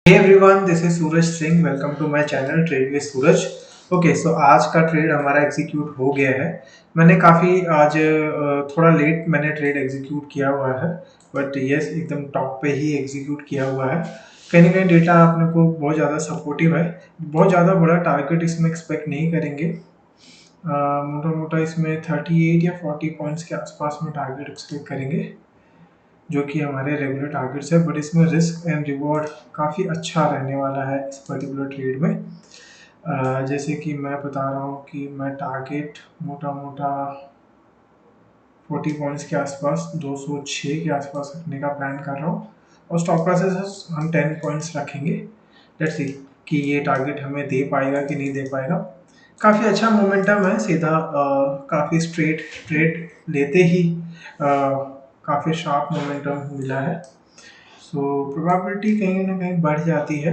Hey everyone, this is Suraj Singh. Welcome to my channel trade with Suraj. Okay, so आज का trade हमारा execute हो गया है। मैंने काफ़ी आज थोड़ा लेट मैंने ट्रेड एग्जीक्यूट किया हुआ है, बट यस एकदम टॉप पे ही एग्जीक्यूट किया हुआ है। कहीं ना कहीं डेटा अपने को बहुत ज़्यादा सपोर्टिव है। बहुत ज़्यादा बड़ा टारगेट इसमें एक्सपेक्ट नहीं करेंगे। मोटा मोटा इसमें 38 या 40 पॉइंट्स के आसपास में टारगेट एक्सपेक्ट करेंगे, जो कि हमारे रेगुलर टारगेट्स है। बट इसमें रिस्क एंड रिवॉर्ड काफ़ी अच्छा रहने वाला है इस पर्टिकुलर ट्रेड में। जैसे कि मैं बता रहा हूँ कि मैं टारगेट मोटा मोटा 40 पॉइंट्स के आसपास 206 के आसपास रखने का प्लान कर रहा हूँ, और स्टॉप लॉसेस हम 10 पॉइंट्स रखेंगे। लेट्स सी कि ये टारगेट हमें दे पाएगा कि नहीं दे पाएगा। काफ़ी अच्छा मोमेंटम है, सीधा काफ़ी स्ट्रेट ट्रेड लेते ही काफ़ी शार्प मोमेंटम मिला है। सो प्रोबेबिलिटी कहीं ना कहीं बढ़ जाती है।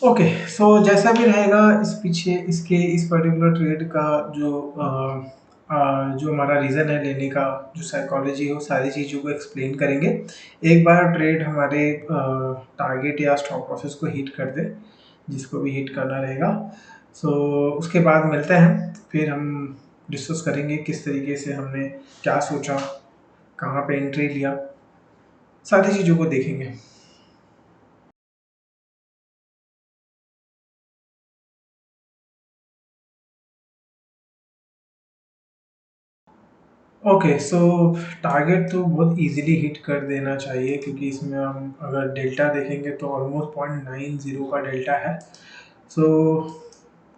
ओके, सो जैसा भी रहेगा इस पीछे इसके इस पर्टिकुलर ट्रेड का जो हमारा रीज़न है लेने का, जो साइकोलॉजी हो, सारी चीज़ों को एक्सप्लेन करेंगे। एक बार ट्रेड हमारे टारगेट या स्टॉप लॉसेस को हिट कर दे, जिसको भी हिट करना रहेगा, सो उसके बाद मिलते हैं। फिर हम डिस्कस करेंगे किस तरीके से हमने क्या सोचा, कहाँ पे एंट्री लिया, सारी चीज़ों को देखेंगे। ओके, सो टारगेट तो बहुत इजीली हिट कर देना चाहिए, क्योंकि इसमें हम अगर डेल्टा देखेंगे तो ऑलमोस्ट 0.90 का डेल्टा है। सो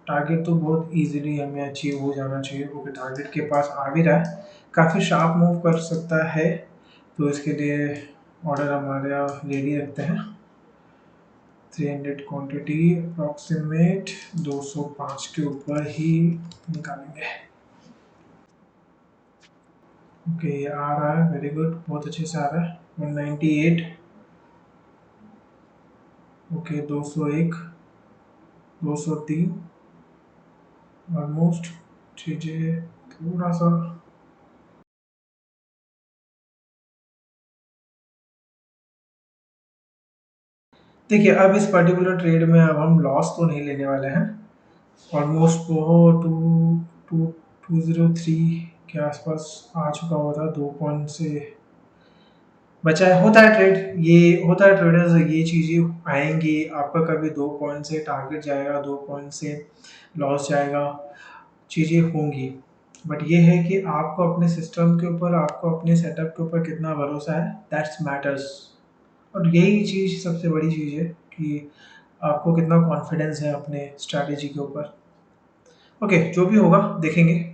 टारगेट तो बहुत इजीली हमें अचीव हो जाना चाहिए, क्योंकि टारगेट के पास आ भी रहा है, काफ़ी शार्प मूव कर सकता है। तो इसके लिए ऑर्डर हमारे यहाँ रेडी रखते हैं। 300 क्वांटिटी अप्रॉक्सीमेट 205 के ऊपर ही निकालेंगे। ओके, ये आ रहा है, वेरी गुड, बहुत अच्छे से आ रहा है। 198। Okay, 201, 203, almost. चीज़ें थोड़ा सा देखिए, अब इस पर्टिकुलर ट्रेड में अब हम लॉस तो नहीं लेने वाले हैं। ऑलमोस्ट वो टू 203 के आसपास आ चुका हुआ था, 2 पॉइंट से बचा है। होता है ट्रेड, ये होता है ट्रेडर्स, ये चीज़ें आएंगी। आपका कभी 2 पॉइंट से टारगेट जाएगा, 2 पॉइंट से लॉस जाएगा, चीज़ें होंगी। बट ये है कि आपको अपने सिस्टम के ऊपर, आपको अपने सेटअप के ऊपर कितना भरोसा है, दैट्स मैटर्स। और यही चीज़ सबसे बड़ी चीज़ है कि आपको कितना कॉन्फिडेंस है अपने स्ट्रैटेजी के ऊपर। ओके, जो भी होगा देखेंगे।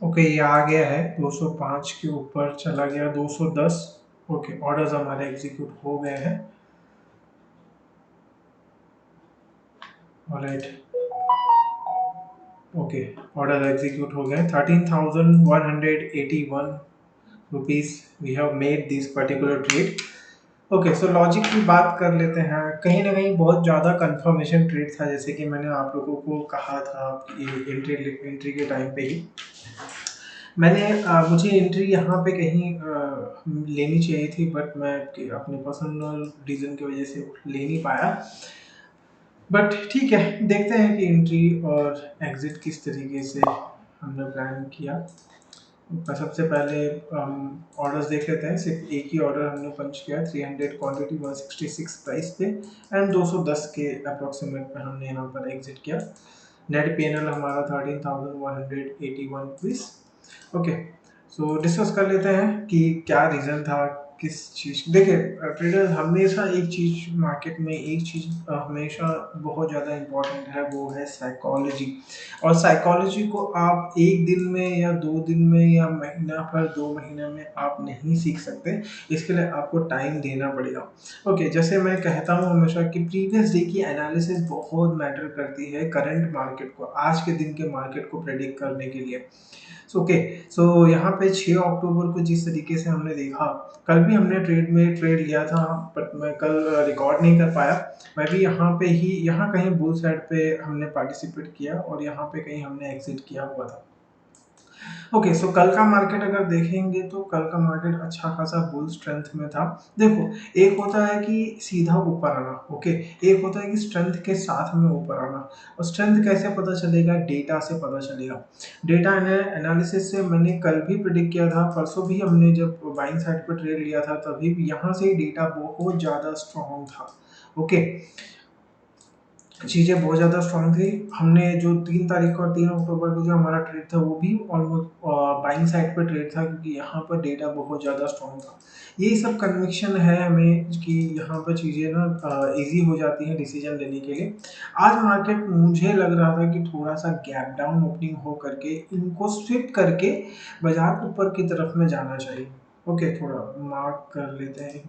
ओके, ये आ गया है 205 के ऊपर, चला गया 210। ओके, ऑर्डर्स हमारे एग्जीक्यूट हो गए हैं। ऑलराइट, ओके, ऑर्डर एग्जीक्यूट हो गए। 13,181 rupees we have made this particular trade. Okay, so logic की बात कर लेते हैं। कहीं ना कहीं बहुत ज़्यादा कंफर्मेशन ट्रेड था, जैसे कि मैंने आप लोगों को कहा था कि एंट्री के टाइम पे ही मुझे एंट्री यहाँ पे कहीं लेनी चाहिए थी, बट मैं अपने पर्सनल रीज़न की वजह से ले नहीं पाया। बट ठीक है, देखते हैं कि एंट्री और एग्ज़िट किस तरीके से हमने प्लान किया। सबसे पहले हम ऑर्डर्स देख लेते हैं। सिर्फ एक ही ऑर्डर हमने पंच किया, 300 क्वांटिटी 166 प्राइस पे, एंड 210 के अप्रॉक्सीमेट पे हमने यहाँ पर एग्जिट किया। नेट पीएनएल हमारा 13,181 रुपीज़। ओके, सो डिस्कस कर लेते हैं कि क्या रीज़न था, किस चीज़ देखिए ट्रेडर हमेशा एक चीज़ मार्केट में एक चीज़ हमेशा बहुत ज़्यादा इम्पोर्टेंट है, वो है साइकोलॉजी। और साइकोलॉजी को आप 1 दिन में या 2 दिन में या महीना भर 2 महीने में आप नहीं सीख सकते, इसके लिए आपको टाइम देना पड़ेगा। ओके, जैसे मैं कहता हूँ हमेशा कि प्रीवियस डे की एनालिसिस बहुत मैटर करती है करंट मार्केट को, आज के दिन के मार्केट को प्रेडिक्ट करने के लिए। ओके, सो यहाँ पे 6 अक्टूबर को जिस तरीके से हमने देखा, कल भी हमने ट्रेड लिया था, बट मैं कल रिकॉर्ड नहीं कर पाया। मैं भी यहाँ पे ही यहाँ कहीं बुल साइड पे हमने पार्टिसिपेट किया और यहाँ पे कहीं हमने एग्जिट किया हुआ था। ओके, सो कल का मार्केट अगर देखेंगे तो कल का मार्केट अच्छा खासा बुल स्ट्रेंथ में था। देखो, एक होता है कि सीधा ऊपर आना, ओके, एक होता है कि स्ट्रेंथ के साथ में ऊपर आना। और स्ट्रेंथ कैसे पता चलेगा? डेटा से पता चलेगा। डेटा एनालिसिस से मैंने कल भी प्रिडिक्ट किया था, परसों भी हमने जब बाइंग साइड पर ट्रेड लिया था तभी भी यहाँ से डेटा बहुत ज़्यादा स्ट्रॉन्ग था। ओके, चीज़ें बहुत ज़्यादा स्ट्रॉन्ग थी। हमने जो 3 तारीख और 3 अक्टूबर को जो हमारा ट्रेड था वो भी ऑलमोस्ट बाइंग साइड पे ट्रेड था, क्योंकि यहाँ पर डेटा बहुत ज़्यादा स्ट्रॉन्ग था। ये सब कन्विक्शन है हमें कि यहाँ पर चीज़ें ना ईज़ी हो जाती हैं डिसीजन लेने के लिए। आज मार्केट मुझे लग रहा था कि थोड़ा-सा गैप डाउन ओपनिंग हो करके इनको स्विप करके बाज़ार ऊपर की तरफ में जाना चाहिए। ओके, थोड़ा मार्क कर लेते हैं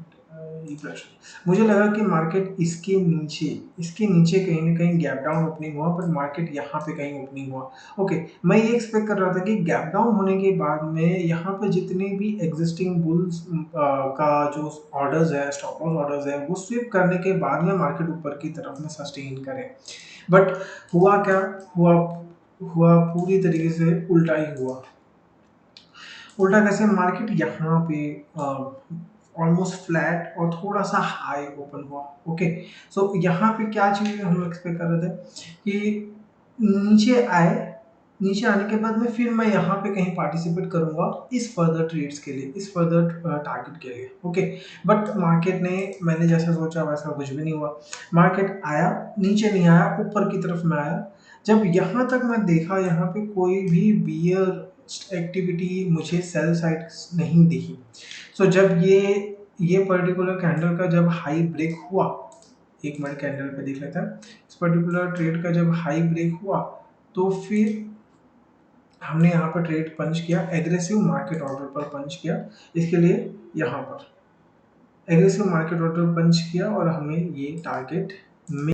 इम्प्रेशन। मुझे लगा कि मार्केट इसके नीचे कहीं न कहीं गैप डाउन ओपनिंग हुआ, पर मार्केट यहाँ पे कहीं ओपनिंग हुआ। ओके, मैं ये एक्सपेक्ट कर रहा था कि गैप डाउन होने के बाद में यहाँ पे जितने भी एक्जिस्टिंग बुल्स का जो ऑर्डर्स है, स्टॉप लॉस ऑर्डर्स है, वो स्विप करने के बाद में मार्केट ऊपर की तरफ में सस्टेन करे। बट हुआ क्या? हुआ हुआ पूरी तरीके से उल्टा ही हुआ। उल्टा कैसे? मार्केट यहाँ पे ऑलमोस्ट फ्लैट और थोड़ा सा हाई ओपन हुआ। ओके, सो यहाँ पे क्या चीज़ हम एक्सपेक्ट कर रहे थे कि नीचे आए, नीचे आने के बाद में फिर मैं यहाँ पे कहीं पार्टिसिपेट करूँगा इस फर्दर ट्रेड्स के लिए, इस फर्दर टारगेट के लिए। ओके, बट मार्केट ने मैंने जैसा सोचा वैसा कुछ भी नहीं हुआ। मार्केट आया, नीचे नहीं आया, ऊपर की तरफ में आया। जब यहाँ तक मैं देखा, यहाँ पे कोई भी बियर एक्टिविटी मुझे सेल साइड नहीं दिखी। सो जब ये पर्टिकुलर कैंडल का जब हाई ब्रेक हुआ, 1 मिनट कैंडल पे देख लेते हैं। इस पर्टिकुलर ट्रेड का जब हाई ब्रेक हुआ तो फिर हमने यहाँ पर ट्रेड पंच किया, एग्रेसिव मार्केट ऑर्डर पर पंच किया। इसके लिए यहाँ पर एग्रेसिव मार्केट ऑर्डर पंच किया और हमें ये टारगेट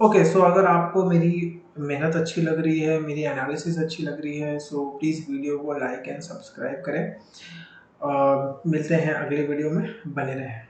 ओके, सो अगर आपको मेरी मेहनत अच्छी लग रही है, मेरी एनालिसिस अच्छी लग रही है, सो प्लीज़ वीडियो को लाइक एंड सब्सक्राइब करें। मिलते हैं अगले वीडियो में, बने रहें।